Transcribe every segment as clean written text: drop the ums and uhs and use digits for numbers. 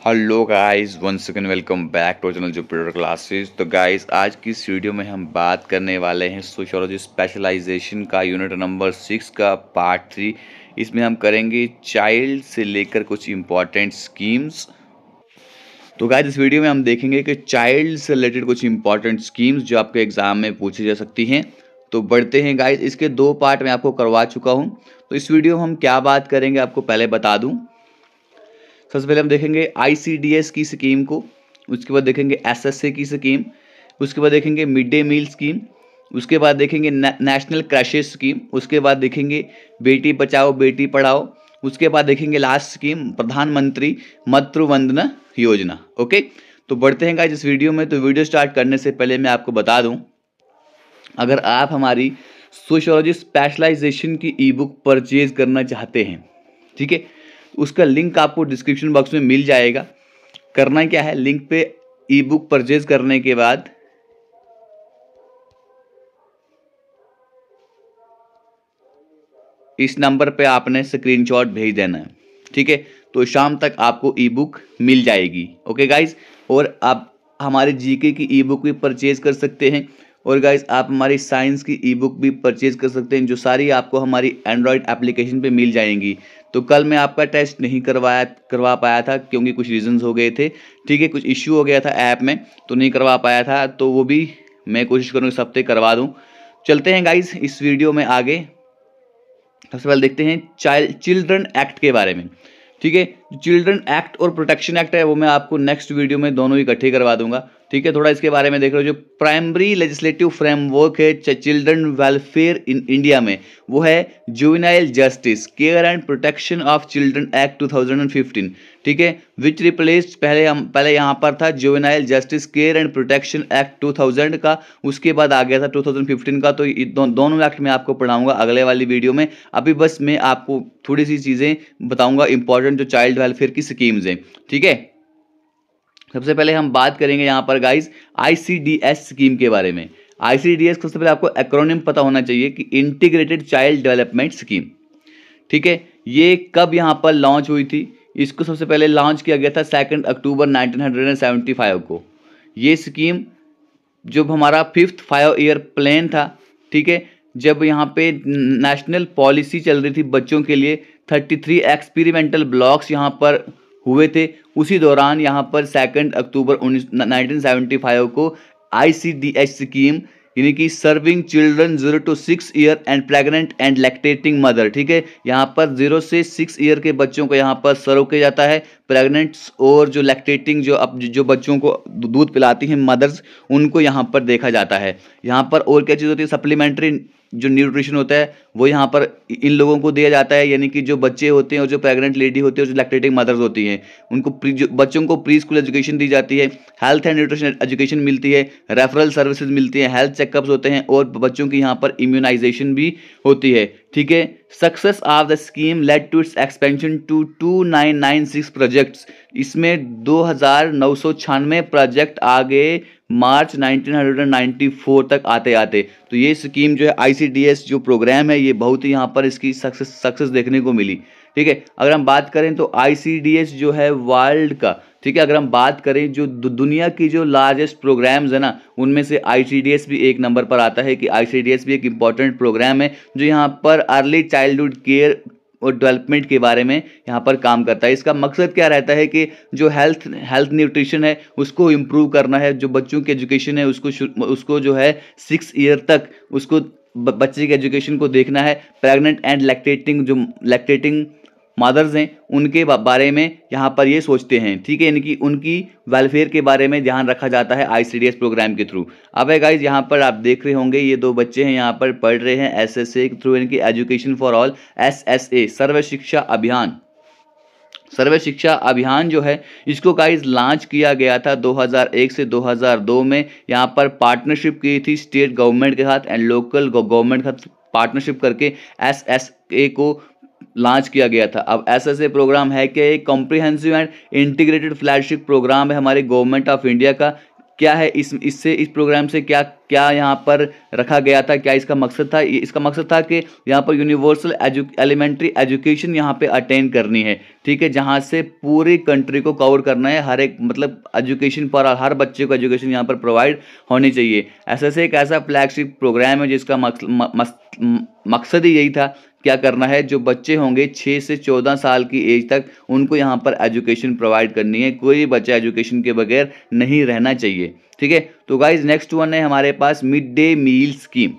Hello guys, once again welcome back to channel Jupiter classes. तो guys, आज की इस वीडियो में हम बात करने वाले हैं सोशियोलॉजी स्पेशलाइजेशन का यूनिट नंबर 6 का पार्ट 3। इसमें हम करेंगे चाइल्ड से लेकर कुछ इम्पॉर्टेंट स्कीम्स। तो गाइस, इस वीडियो में हम देखेंगे कि चाइल्ड से रिलेटेड कुछ इम्पॉर्टेंट स्कीम्स जो आपके एग्जाम में पूछी जा सकती हैं। तो बढ़ते हैं गाइस, इसके 2 पार्ट मैं आपको करवा चुका हूँ। तो इस वीडियो में हम क्या बात करेंगे आपको पहले बता दूँ। सबसे पहले हम देखेंगे आईसीडीएस की स्कीम को, उसके बाद देखेंगे एसएसए की स्कीम, उसके बाद देखेंगे मिड डे मील स्कीम, उसके बाद देखेंगे नेशनल क्रैशेस स्कीम, उसके बाद देखेंगे बेटी बचाओ बेटी पढ़ाओ, उसके बाद देखेंगे लास्ट स्कीम प्रधानमंत्री मातृ वंदना योजना। ओके, तो बढ़ते हैं गाइस इस वीडियो में। तो वीडियो स्टार्ट करने से पहले मैं आपको बता दूं, अगर आप हमारी सोशियोलॉजी स्पेशलाइजेशन की ई बुक परचेज करना चाहते हैं, ठीक है, उसका लिंक आपको डिस्क्रिप्शन बॉक्स में मिल जाएगा। करना क्या है, लिंक पे ई बुक परचेज करने के बाद इस नंबर पे आपने स्क्रीनशॉट भेज देना है, ठीक है। तो शाम तक आपको ई बुक मिल जाएगी। ओके गाइज, और आप हमारे जीके की ई बुक भी परचेज कर सकते हैं, और गाइज आप हमारी साइंस की ई बुक भी परचेज कर सकते हैं, जो सारी आपको हमारी एंड्रॉयड एप्लीकेशन पे मिल जाएंगी। तो कल मैं आपका टेस्ट नहीं करवा पाया था क्योंकि कुछ रीजंस हो गए थे, ठीक है, कुछ इश्यू हो गया था ऐप में, तो नहीं करवा पाया था। तो वो भी मैं कोशिश करूँगा इस हफ्ते करवा दूँ। चलते हैं गाइज इस वीडियो में आगे। सबसे पहले देखते हैं चिल्ड्रन एक्ट के बारे में, ठीक है। चिल्ड्रन एक्ट और प्रोटेक्शन एक्ट है वो मैं आपको नेक्स्ट वीडियो में दोनों इकट्ठे करवा दूंगा, ठीक है। थोड़ा इसके बारे में देख लो। जो प्राइमरी लेजिस्लेटिव फ्रेमवर्क है चिल्ड्रन वेलफेयर इन इंडिया में, वो है juvenile justice care and protection of children act 2015, ठीक है, विच रिप्लेस्ड पहले यहाँ पर था juvenile justice care and protection act 2000 का, उसके बाद आ गया था 2015 का। तो दोनों एक्ट मैं आपको पढ़ाऊंगा अगले वाली वीडियो में। अभी बस मैं आपको थोड़ी सी चीज़ें बताऊंगा इंपॉर्टेंट जो चाइल्ड वेलफेयर की स्कीम्स हैं, ठीक है। सबसे पहले हम बात करेंगे यहाँ पर गाइस आईसीडीएस स्कीम के बारे में। आईसीडीएस सबसे पहले आपको एक्रोनिम पता होना चाहिए कि इंटीग्रेटेड चाइल्ड डेवलपमेंट स्कीम, ठीक है। ये कब यहाँ पर लॉन्च हुई थी? इसको सबसे पहले लॉन्च किया गया था 2 अक्टूबर 1975 को। ये स्कीम जब हमारा 5th 5 ईयर प्लान था, ठीक है, जब यहाँ पे नेशनल पॉलिसी चल रही थी बच्चों के लिए, 33 एक्सपेरिमेंटल ब्लॉक्स यहाँ पर हुए थे। उसी दौरान यहाँ पर 2 अक्टूबर 1975 को आईसीडीएस स्कीम, यानी कि serving children 0 to 6 year and pregnant and lactating mother, ठीक है, यहाँ पर 0 से 6 ईयर के बच्चों को यहाँ पर सर्व किया जाता है। प्रेग्नेंट्स और जो लैक्टेटिंग जो बच्चों को दूध पिलाती हैं मदर्स, उनको यहाँ पर देखा जाता है। यहाँ पर और क्या चीज़ होती है, सप्लीमेंट्री जो न्यूट्रिशन होता है वो यहाँ पर इन लोगों को दिया जाता है, यानी कि जो बच्चे होते हैं और जो प्रेग्नेंट लेडी होती है और जो लैक्टेटिंग मदर्स होती हैं, उनको बच्चों को प्री स्कूल एजुकेशन दी जाती है, हेल्थ एंड न्यूट्रिशन एजुकेशन मिलती है, रेफरल सर्विसेज मिलती हैं, हेल्थ चेकअप्स होते हैं, और बच्चों की यहाँ पर इम्यूनाइजेशन भी होती है, ठीक है। Success of the scheme led to its expansion to 2996 projects. इसमें 2996 प्रोजेक्ट आ गए मार्च 1994 तक आते आते। तो ये स्कीम जो है आईसीडीएस जो प्रोग्राम है, ये बहुत ही यहाँ पर इसकी सक्सेस देखने को मिली, ठीक है। अगर हम बात करें तो आईसीडीएस जो है वर्ल्ड का, ठीक है, अगर हम बात करें जो दुनिया की जो लार्जेस्ट प्रोग्राम्स है ना, उनमें से आईसीडीएस भी एक नंबर पर आता है कि आईसीडीएस भी एक इम्पॉर्टेंट प्रोग्राम है जो यहाँ पर अर्ली चाइल्डहुड केयर और डेवलपमेंट के बारे में यहाँ पर काम करता है। इसका मकसद क्या रहता है कि जो हेल्थ न्यूट्रिशन है उसको इम्प्रूव करना है, जो बच्चों की एजुकेशन है उसको जो है 6 ईयर तक उसको बच्चे की एजुकेशन को देखना है। प्रेग्नेंट एंड लैक्टेटिंग मदर्स हैं उनके बारे में यहाँ पर ये सोचते हैं, ठीक है, यानी कि उनकी वेलफेयर के बारे में ध्यान रखा जाता है आईसीडीएस प्रोग्राम के थ्रू। अब है गाइज, यहाँ पर आप देख रहे होंगे ये 2 बच्चे हैं यहाँ पर पढ़ रहे हैं एसएसए के थ्रू, इनकी एजुकेशन फॉर ऑल, एसएसए सर्व शिक्षा अभियान। सर्व शिक्षा अभियान जो है इसको गाइज लॉन्च किया गया था 2001 से 2002 में। यहाँ पर पार्टनरशिप की थी स्टेट गवर्नमेंट के साथ एंड लोकल गवर्नमेंट के साथ पार्टनरशिप करके एसएसए को लॉन्च किया गया था। अब एसएसए प्रोग्राम है कि एक comprehensive and integrated flagship programme है हमारे गवर्नमेंट ऑफ इंडिया का। क्या है इस प्रोग्राम से क्या क्या यहाँ पर रखा गया था, क्या इसका मकसद था। इसका मकसद था कि यहाँ पर यूनिवर्सल एलिमेंट्री एजुकेशन यहाँ पे अटेन करनी है, ठीक है, जहाँ से पूरी कंट्री को कवर करना है, हर एक मतलब एजुकेशन पर हर बच्चे को एजुकेशन यहाँ पर प्रोवाइड होनी चाहिए। ऐसा एक ऐसा फ्लैगशिप प्रोग्राम है जिसका मकसद ही यही था, क्या करना है, जो बच्चे होंगे 6 से 14 साल की एज तक उनको यहाँ पर एजुकेशन प्रोवाइड करनी है। कोई बच्चा एजुकेशन के बगैर नहीं रहना चाहिए, ठीक है। तो गाइज नेक्स्ट वन है हमारे पास mid day meal scheme.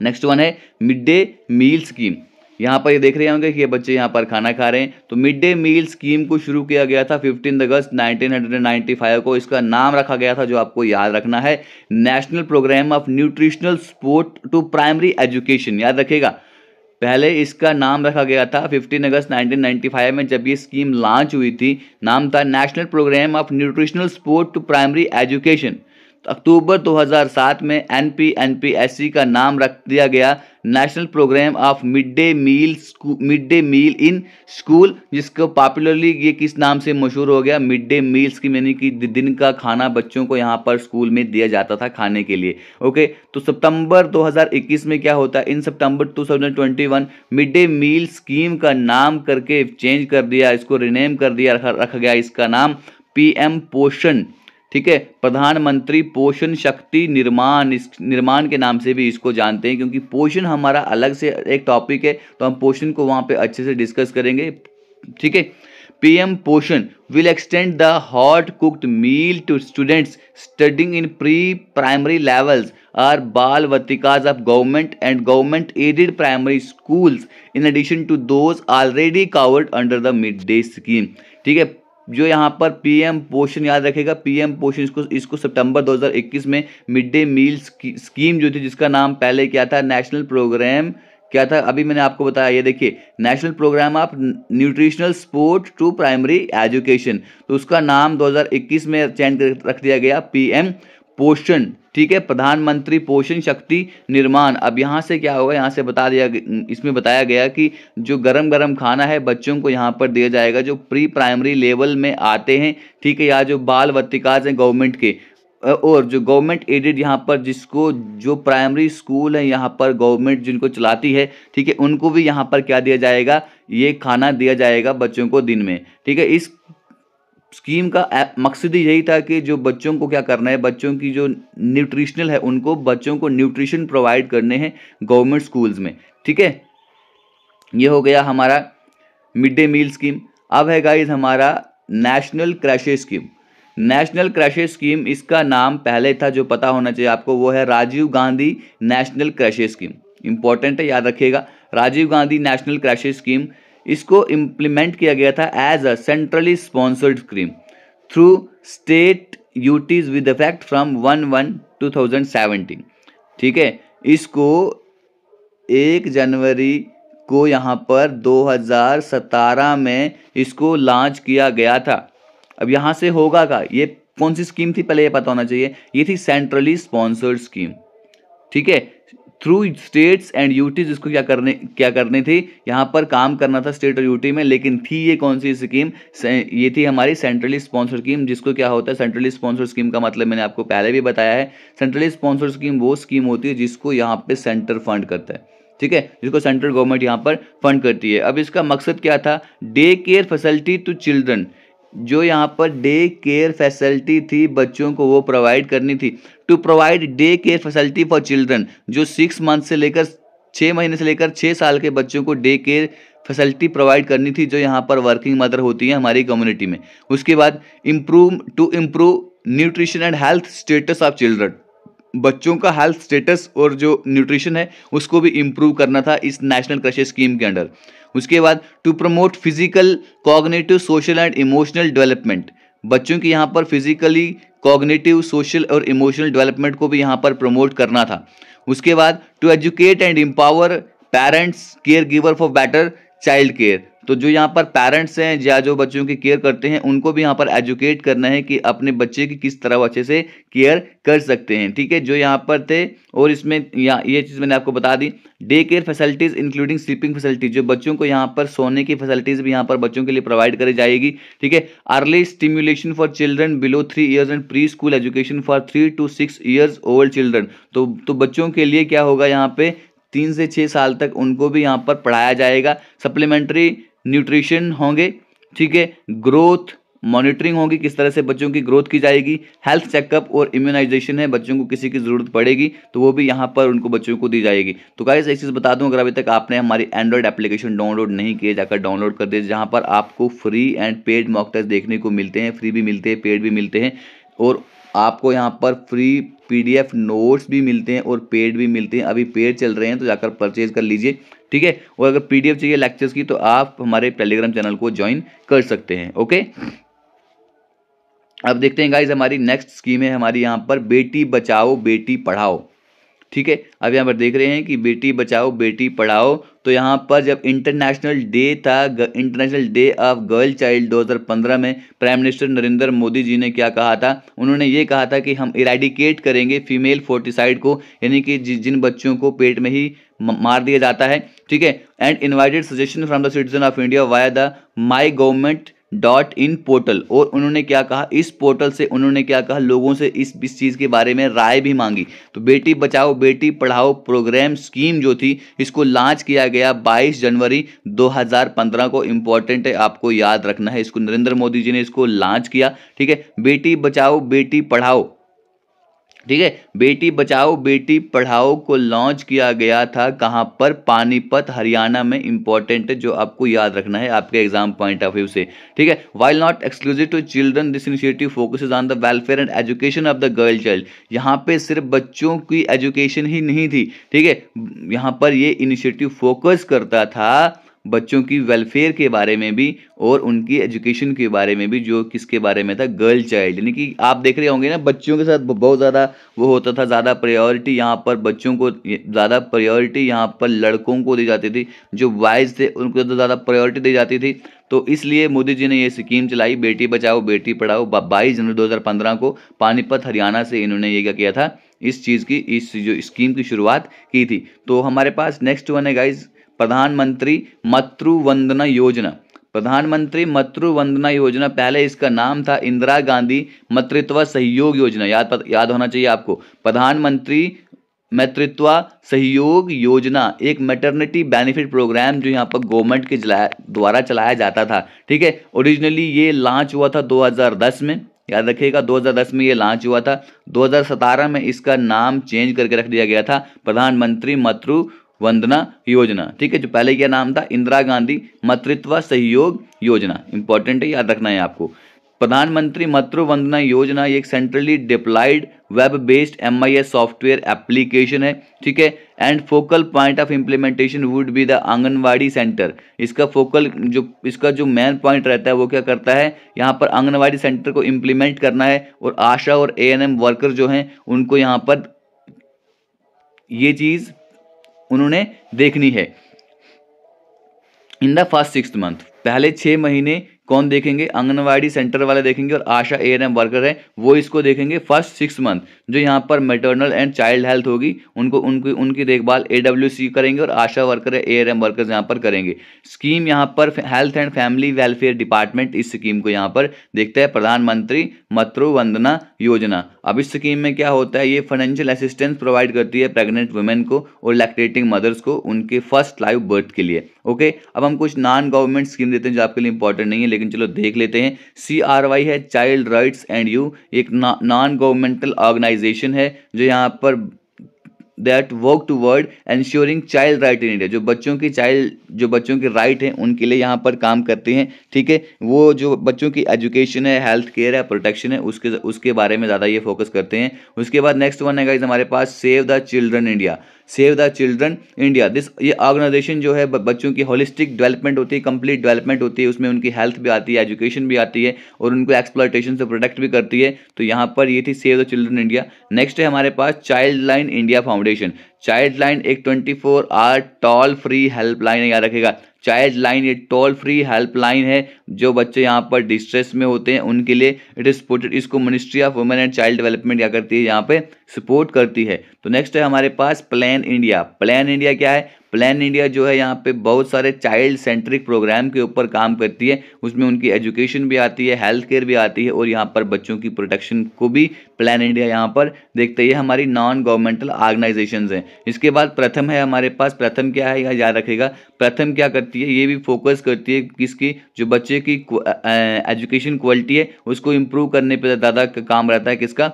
Next one है मिड डे मील स्कीम। यहाँ पर ये देख रहे होंगे कि ये बच्चे यहाँ पर खाना खा रहे हैं। तो मिड डे मील स्कीम को शुरू किया गया था 15 अगस्त 1995 को। इसका नाम रखा गया था, जो आपको याद रखना है, national programme of nutritional support to primary education. याद रखेगा, पहले इसका नाम रखा गया था 15 अगस्त 1995 में जब ये स्कीम लॉन्च हुई थी, नाम था national programme of nutritional support to primary education. तो अक्टूबर 2007 में NPNPSC का नाम रख दिया गया national programme of mid day meal in school, जिसको पॉपुलरली ये किस नाम से मशहूर हो गया, मिड डे मील स्कीम, यानी कि दिन का खाना बच्चों को यहाँ पर स्कूल में दिया जाता था खाने के लिए। ओके, तो सितंबर 2021 में क्या होता है, इन सितंबर 2021 मिड डे मील स्कीम का नाम करके चेंज कर दिया, इसको रिनेम कर दिया, रखा गया इसका नाम PM पोषण, ठीक है, प्रधानमंत्री पोषण शक्ति निर्माण। इस निर्माण के नाम से भी इसको जानते हैं, क्योंकि पोषण हमारा अलग से एक टॉपिक है, तो हम पोषण को वहाँ पे अच्छे से डिस्कस करेंगे, ठीक है। PM Poshan will extend the hot cooked meal to students studying in pre primary levels or Bal Vatikas of government and government aided primary schools in addition to those already covered under the mid day scheme, ठीक है। जो यहाँ पर PM पोषण, याद रखेगा, PM पोषण इसको सितंबर 2021 में मिड डे मील स्कीम जो थी, जिसका नाम पहले क्या था, नेशनल प्रोग्राम क्या था, अभी मैंने आपको बताया, ये देखिए, national programme of nutritional support to primary education, तो उसका नाम 2021 में चेंज रख दिया गया PM पोषण, ठीक है, प्रधानमंत्री पोषण शक्ति निर्माण। अब यहाँ से क्या होगा, यहाँ से इसमें बताया गया कि जो गरम खाना है बच्चों को यहाँ पर दिया जाएगा, जो प्री प्राइमरी लेवल में आते हैं, ठीक है, या जो बाल वतिकाज हैं गवर्नमेंट के, और जो गवर्नमेंट एडेड यहाँ पर जिसको जो प्राइमरी स्कूल है यहाँ पर गवर्नमेंट जिनको चलाती है, ठीक है, उनको भी यहाँ पर क्या दिया जाएगा, ये खाना दिया जाएगा बच्चों को दिन में, ठीक है। इस स्कीम का मकसद ही यही था कि जो बच्चों को क्या करना है, बच्चों की जो न्यूट्रिशनल है, उनको बच्चों को न्यूट्रिशन प्रोवाइड करने हैं गवर्नमेंट स्कूल्स में, ठीक है। ये हो गया हमारा मिड डे मील स्कीम। अब है गाइस हमारा national creches scheme. National creches scheme, इसका नाम पहले था, जो पता होना चाहिए आपको, वो है Rajiv Gandhi national creches scheme. Important है, याद रखिएगा, Rajiv Gandhi national creches scheme. इसको इम्प्लीमेंट किया गया था as a centrally sponsored scheme through state UTs with effect from 1/1/2017, ठीक है। इसको 1 जनवरी को यहाँ पर 2017 में इसको लॉन्च किया गया था। अब यहाँ से होगा का, ये कौन सी स्कीम थी पहले ये पता होना चाहिए, ये थी सेंट्रली स्पॉन्सर्ड स्कीम, ठीक है, थ्रू स्टेट्स एंड यूटीज। इसको क्या करने थी, यहाँ पर काम करना था स्टेट और यूटी में, लेकिन थी ये कौन सी स्कीम, ये थी हमारी सेंट्रली स्पॉन्सर्ड स्कीम। जिसको क्या होता है, सेंट्रली स्पॉन्सर्ड स्कीम का मतलब मैंने आपको पहले भी बताया है, सेंट्रली स्पॉन्सर्ड स्कीम वो स्कीम होती है जिसको यहाँ पे सेंटर फंड करता है, ठीक है, जिसको सेंट्रल गवर्नमेंट यहाँ पर फंड करती है। अब इसका मकसद क्या था, day care facility to children, जो यहाँ पर डे केयर फैसिलिटी थी बच्चों को वो प्रोवाइड करनी थी। To provide day care facility for children, जो 6 मंथ से लेकर 6 महीने से लेकर 6 साल के बच्चों को डे केयर फैसिलिटी प्रोवाइड करनी थी, जो यहाँ पर वर्किंग मदर होती है हमारी कम्युनिटी में। उसके बाद to improve nutrition and health status of children, बच्चों का हेल्थ स्टेटस और जो न्यूट्रिशन है उसको भी इम्प्रूव करना था इस नेशनल क्रैशेज स्कीम के अंडर। उसके बाद to promote physical, cognitive, social and emotional development, बच्चों की यहाँ पर फिजिकली, कॉग्निटिव, सोशल और इमोशनल डेवलपमेंट को भी यहाँ पर प्रमोट करना था। उसके बाद to educate and empower parents, care giver for better child care, तो जो यहाँ पर पेरेंट्स हैं या जो बच्चों की केयर करते हैं उनको भी यहाँ पर एजुकेट करना है कि अपने बच्चे की किस तरह वो अच्छे से केयर कर सकते हैं, ठीक है, जो यहाँ पर थे। और इसमें ये चीज़ मैंने आपको बता दी। Day care facilities including sleeping facilities, जो बच्चों को यहाँ पर सोने की फैसिलिटीज भी यहाँ पर बच्चों के लिए प्रोवाइड करी जाएगी, ठीक है। Early stimulation for children below 3 years and pre school education for 3 to 6 years old children, तो बच्चों के लिए क्या होगा, यहाँ पे 3 से 6 साल तक उनको भी यहाँ पर पढ़ाया जाएगा। सप्लीमेंट्री न्यूट्रिशन होंगे, ठीक है, ग्रोथ मॉनिटरिंग होगी, किस तरह से बच्चों की ग्रोथ की जाएगी, हेल्थ चेकअप और इम्यूनाइजेशन है, बच्चों को किसी की ज़रूरत पड़ेगी तो वो भी यहाँ पर उनको बच्चों को दी जाएगी। तो गाइस एक चीज़ बता दूं, अगर अभी तक आपने हमारी एंड्रॉयड एप्लीकेशन डाउनलोड नहीं किए, जाकर डाउनलोड कर दे, जहाँ पर आपको free and paid mock test देखने को मिलते हैं, फ्री भी मिलते हैं, पेड भी मिलते हैं, और आपको यहाँ पर फ्री PDF नोट्स भी मिलते हैं और पेड भी मिलते हैं। अभी पेड चल रहे हैं तो जाकर परचेज कर लीजिए, ठीक है। और अगर PDF चाहिए लेक्चर्स की तो आप हमारे टेलीग्राम चैनल को ज्वाइन कर सकते हैं, ओके। अब देखते हैं गाइज, हमारी नेक्स्ट स्कीम है हमारी यहाँ पर बेटी बचाओ बेटी पढ़ाओ, ठीक है। अब यहाँ पर देख रहे हैं कि बेटी बचाओ बेटी पढ़ाओ, तो यहाँ पर जब इंटरनेशनल डे था, international day of girl child 2015 में प्राइम मिनिस्टर नरेंद्र मोदी जी ने क्या कहा था, उन्होंने ये कहा था कि हम इरेडिकेट करेंगे फीमेल फोर्टिसाइड को, यानी कि जिन बच्चों को पेट में ही मार दिया जाता है, ठीक है। And invited suggestion from the citizen of India via the my government .in portal, और उन्होंने क्या कहा, इस पोर्टल से उन्होंने क्या कहा, लोगों से इस चीज़ के बारे में राय भी मांगी। तो बेटी बचाओ बेटी पढ़ाओ प्रोग्राम स्कीम जो थी, इसको लॉन्च किया गया 22 जनवरी 2015 को। इंपॉर्टेंट है, आपको याद रखना है, इसको नरेंद्र मोदी जी ने इसको लॉन्च किया, ठीक है। बेटी बचाओ बेटी पढ़ाओ, ठीक है, बेटी बचाओ बेटी पढ़ाओ को लॉन्च किया गया था कहां पर, पानीपत हरियाणा में। इंपॉर्टेंट है, जो आपको याद रखना है आपके एग्जाम पॉइंट ऑफ व्यू से, ठीक है। While not exclusive to children this initiative focuses on the welfare and education of the girl child, यहाँ पे सिर्फ बच्चों की एजुकेशन ही नहीं थी, ठीक है, यहाँ पर ये इनिशिएटिव फोकस करता था बच्चों की वेलफेयर के बारे में भी और उनकी एजुकेशन के बारे में भी, जो किसके बारे में था, गर्ल चाइल्ड। यानी कि आप देख रहे होंगे ना, बच्चों के साथ बहुत ज़्यादा वो होता था, ज़्यादा प्रायोरिटी यहाँ पर बच्चों को, ज़्यादा प्रायोरिटी यहाँ पर लड़कों को दी जाती थी, जो बॉयज़ थे उनको तो ज़्यादा प्रायोरिटी दी जाती थी। तो इसलिए मोदी जी ने ये स्कीम चलाई, बेटी बचाओ बेटी पढ़ाओ। 22 जनवरी 2015 को पानीपत हरियाणा से इन्होंने ये क्या किया था, इस चीज़ की, इस जो स्कीम की शुरुआत की थी। तो हमारे पास नेक्स्ट वन है गाइज, प्रधानमंत्री मातृ वंदना योजना। प्रधानमंत्री मातृ वंदना योजना, पहले इसका नाम था इंदिरा गांधी मातृत्व सहयोग योजना, याद होना चाहिए आपको। प्रधानमंत्री मातृत्व सहयोग योजना एक मैटरनिटी बेनिफिट प्रोग्राम जो यहाँ पर गवर्नमेंट के द्वारा चलाया जाता था, ठीक है। ओरिजिनली ये लॉन्च हुआ था 2010 में, याद रखिएगा 2010 में ये लॉन्च हुआ था। 2017 में इसका नाम चेंज करके रख दिया गया था प्रधानमंत्री मातृ वंदना योजना, ठीक है। जो पहले क्या नाम था, इंदिरा गांधी मातृत्व सहयोग योजना। इंपॉर्टेंट है, याद रखना है आपको। प्रधानमंत्री मातृ वंदना योजना एक centrally deployed web based MIS software application है, ठीक है। And focal point of implementation would be the anganwadi centre. इसका जो मेन पॉइंट रहता है वो क्या करता है, यहाँ पर आंगनवाड़ी सेंटर को इम्प्लीमेंट करना है, और आशा और ANM वर्कर जो हैं उनको यहाँ पर ये चीज़ उन्होंने देखनी है। इन द फर्स्ट 6 मंथ, पहले 6 महीने कौन देखेंगे, आंगनवाड़ी सेंटर वाले देखेंगे, और आशा ANM वर्कर है वो इसको देखेंगे फर्स्ट 6 मंथ। जो यहाँ पर मैटरनल एंड चाइल्ड हेल्थ होगी उनकी देखभाल AWC करेंगे, और आशा वर्कर है ANM वर्कर्स यहाँ पर करेंगे। स्कीम यहाँ पर health and family welfare department इस स्कीम को यहाँ पर देखता है, प्रधानमंत्री मातृ वंदना योजना। अब इस स्कीम में क्या होता है, ये फाइनेंशियल असिस्टेंस प्रोवाइड करती है प्रेग्नेंट वुमेन को और लैक्टेटिंग मदर्स को उनके फर्स्ट लाइव बर्थ के लिए, ओके। अब हम कुछ नॉन गवर्नमेंट स्कीम देते हैं जो आपके लिए इंपॉर्टेंट नहीं है, लेकिन चलो देख लेते हैं। CRY है चाइल्ड राइट्स एंड यू, एक नॉन गवर्नमेंटल ऑर्गेनाइजेशन है जो यहाँ पर that work toward ensuring child right in India, जो बच्चों के राइट हैं उनके लिए यहाँ पर काम करते हैं, ठीक है। वो जो बच्चों की एजुकेशन है, हेल्थ केयर है, प्रोटेक्शन है, उसके बारे में ज़्यादा ये फोकस करते हैं। उसके बाद नेक्स्ट वन है गाइस हमारे पास save the children India. Save the children India, ये ऑर्गेनाइजेशन जो है बच्चों की होलिस्टिक डेवलपमेंट होती है, कंप्लीट डेवलपमेंट होती है, उसमें उनकी हेल्थ भी आती है, एजुकेशन भी आती है, और उनको एक्सप्लॉयटेशन से प्रोटेक्ट भी करती है। तो यहाँ पर ये थी save the children India. Next है हमारे पास child line India foundation. Child line एक 24 आवर टोल फ्री हेल्पलाइन याद रखेगा। चाइल्ड लाइन ये टोल फ्री हेल्पलाइन है जो बच्चे यहाँ पर डिस्ट्रेस में होते हैं उनके लिए इट इज सपोर्टेड। इसको ministry of women and child development क्या करती है, यहाँ पे सपोर्ट करती है। तो नेक्स्ट है हमारे पास प्लान इंडिया। प्लान इंडिया क्या है, प्लान इंडिया जो है यहाँ पे बहुत सारे चाइल्ड सेंट्रिक प्रोग्राम के ऊपर काम करती है। उसमें उनकी एजुकेशन भी आती है, हेल्थ केयर भी आती है और यहाँ पर बच्चों की प्रोटेक्शन को भी प्लान इंडिया यहाँ पर देखते हैं। हमारी नॉन गवर्नमेंटल ऑर्गेनाइजेशंस हैं। इसके बाद प्रथम है हमारे पास। प्रथम क्या है, याद रखेगा। प्रथम क्या करती है, ये भी फोकस करती है किसकी, जो बच्चे की एजुकेशन क्वालिटी है उसको इम्प्रूव करने पर ज़्यादा काम रहता है किसका,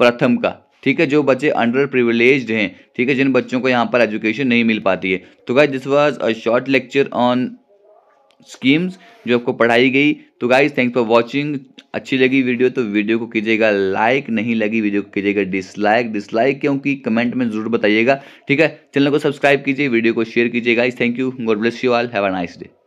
प्रथम का। ठीक है, जो बच्चे अंडर प्रिविलेज्ड हैं, ठीक है, जिन बच्चों को यहाँ पर एजुकेशन नहीं मिल पाती है। तो guys this was a short lecture on schemes जो आपको पढ़ाई गई। तो गाइस थैंक्स फॉर वाचिंग। अच्छी लगी वीडियो तो वीडियो को कीजिएगा लाइक, नहीं लगी वीडियो को कीजिएगा डिसलाइक। डिसलाइक क्योंकि कमेंट में जरूर बताइएगा। ठीक है, चैनल को सब्सक्राइब कीजिए, वीडियो को शेयर कीजिए। Guys thank you, God bless you all, have a nice day.